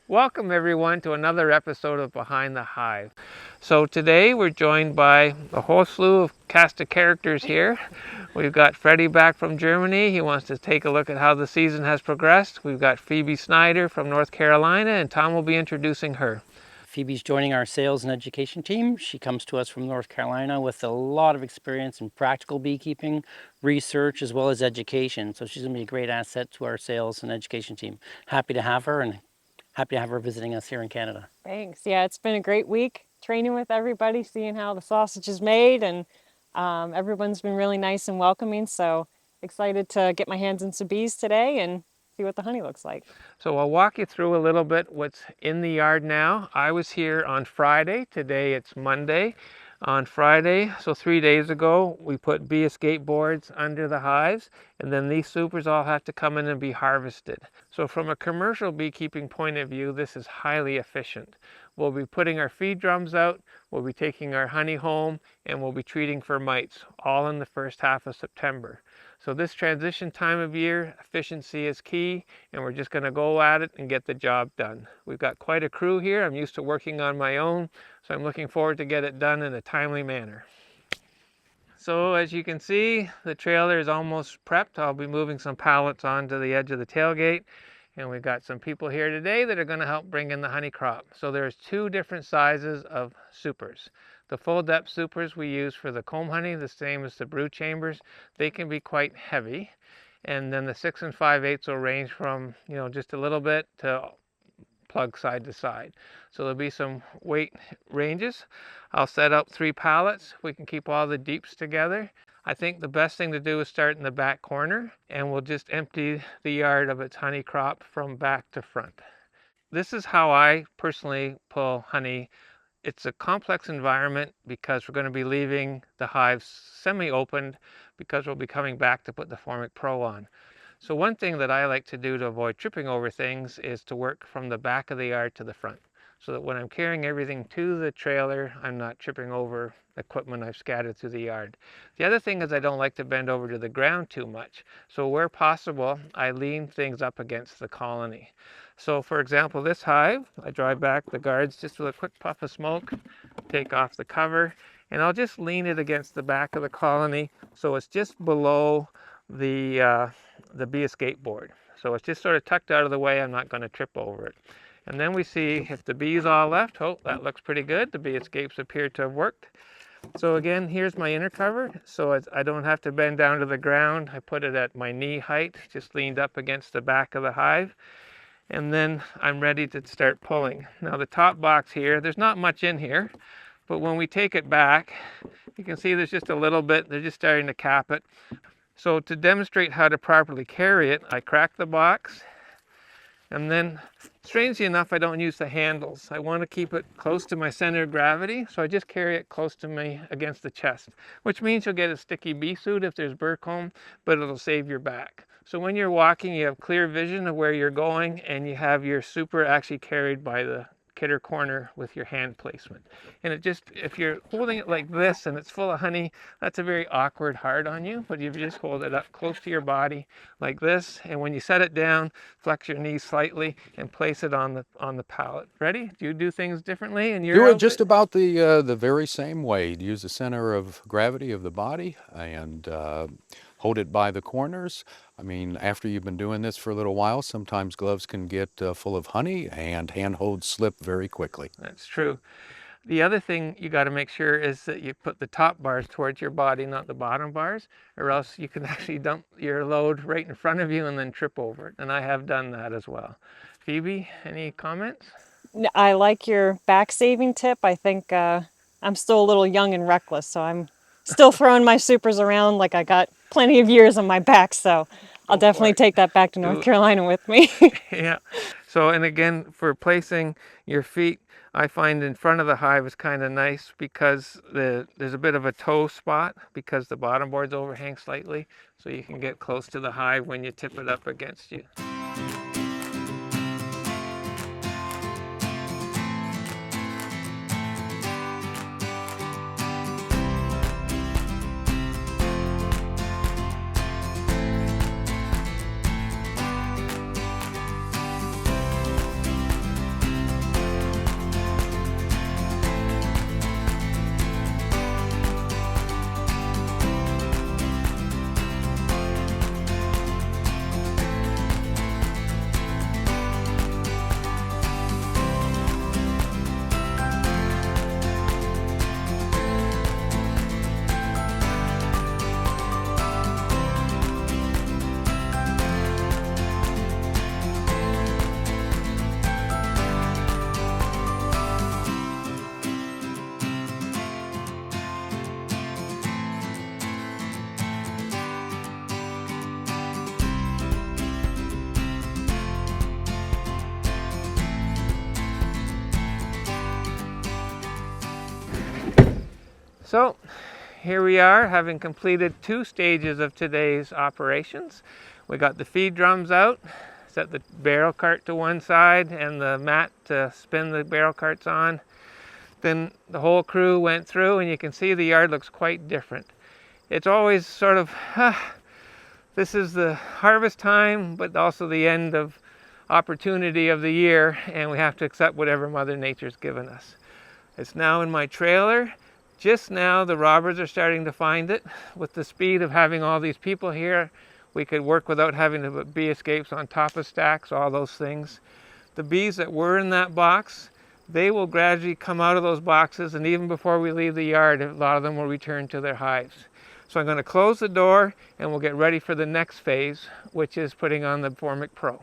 Welcome everyone to another episode of Behind the Hive. So today we're joined by a whole slew of cast of characters here. We've got Freddy back from Germany. He wants to take a look at how the season has progressed. We've got Phoebe Snyder from North Carolina, and Tom will be introducing her. Phoebe's joining our sales and education team. She comes to us from North Carolina with a lot of experience in practical beekeeping, research, as well as education. So she's going to be a great asset to our sales and education team. Happy to have her and happy to have her visiting us here in Canada. Thanks. Yeah, it's been a great week training with everybody, seeing how the sausage is made, and everyone's been really nice and welcoming. So excited to get my hands in some bees today and see what the honey looks like. So I'll walk you through a little bit what's in the yard now. I was here on Friday. Today it's Monday. On Friday, so 3 days ago, we put bee escape boards under the hives, and then these supers all have to come in and be harvested. So from a commercial beekeeping point of view, this is highly efficient. We'll be putting our feed drums out, we'll be taking our honey home, and we'll be treating for mites, all in the first half of September. So this transition time of year, efficiency is key, and we're just going to go at it and get the job done. We've got quite a crew here. I'm used to working on my own, so I'm looking forward to get it done in a timely manner. So as you can see, the trailer is almost prepped. I'll be moving some pallets onto the edge of the tailgate, and we've got some people here today that are going to help bring in the honey crop. So there's two different sizes of supers. The full depth supers we use for the comb honey, the same as the brood chambers. They can be quite heavy. And then the 6 5/8 will range from, just a little bit to plug side to side. So there'll be some weight ranges. I'll set up 3 pallets. We can keep all the deeps together. I think the best thing to do is start in the back corner, and we'll just empty the yard of its honey crop from back to front. This is how I personally pull honey. It's a complex environment because we're going to be leaving the hives semi-opened because we'll be coming back to put the Formic Pro on. So one thing that I like to do to avoid tripping over things is to work from the back of the yard to the front, so that when I'm carrying everything to the trailer, I'm not tripping over equipment I've scattered through the yard. The other thing is I don't like to bend over to the ground too much. So where possible, I lean things up against the colony. So for example, this hive, I drive back the guards just with a quick puff of smoke, take off the cover, and I'll just lean it against the back of the colony so it's just below the bee escape board. So it's just sort of tucked out of the way. I'm not going to trip over it. And then we see if the bees all left. Oh, that looks pretty good. The bee escapes appear to have worked. So again, here's my inner cover. So I don't have to bend down to the ground. I put it at my knee height, just leaned up against the back of the hive. And then I'm ready to start pulling. Now the top box here, there's not much in here, but when we take it back, you can see there's just a little bit. They're just starting to cap it. So to demonstrate how to properly carry it, I crack the box, and then strangely enough, I don't use the handles. I want to keep it close to my center of gravity, so I just carry it close to me against the chest, which means you'll get a sticky bee suit if there's burr comb, but it'll save your back. So when you're walking, you have clear vision of where you're going, and you have your super actually carried by the kidder corner with your hand placement. And it just, if you're holding it like this and it's full of honey, that's a very awkward hard on you. But if you just hold it up close to your body like this, and when you set it down, flex your knees slightly and place it on the pallet. Ready? Do you do things differently in your Do it outfit? just about the very same way. Use the center of gravity of the body and hold it by the corners. I mean, after you've been doing this for a little while, sometimes gloves can get full of honey and handholds slip very quickly. That's true. The other thing you got to make sure is that you put the top bars towards your body, not the bottom bars, or else you can actually dump your load right in front of you and then trip over it. And I have done that as well. Phoebe, any comments? I like your back saving tip. I think I'm still a little young and reckless, so I'm still throwing my supers around like I got plenty of years on my back. So I'll definitely take that back to North Carolina with me. Yeah. So, and again, for placing your feet, I find in front of the hive is kind of nice because there's a bit of a toe spot because the bottom boards overhang slightly, so you can get close to the hive when you tip it up against you. So here we are, having completed 2 stages of today's operations. We got the feed drums out, set the barrel cart to one side and the mat to spin the barrel carts on. Then the whole crew went through, and you can see the yard looks quite different. It's always sort of, this is the harvest time, but also the end of opportunity of the year, and we have to accept whatever Mother Nature's given us. It's now in my trailer. Just now the robbers are starting to find it. With the speed of having all these people here, we could work without having to put bee escapes on top of stacks, all those things. The bees that were in that box, they will gradually come out of those boxes, and even before we leave the yard, a lot of them will return to their hives. So I'm going to close the door and we'll get ready for the next phase, which is putting on the Formic Pro.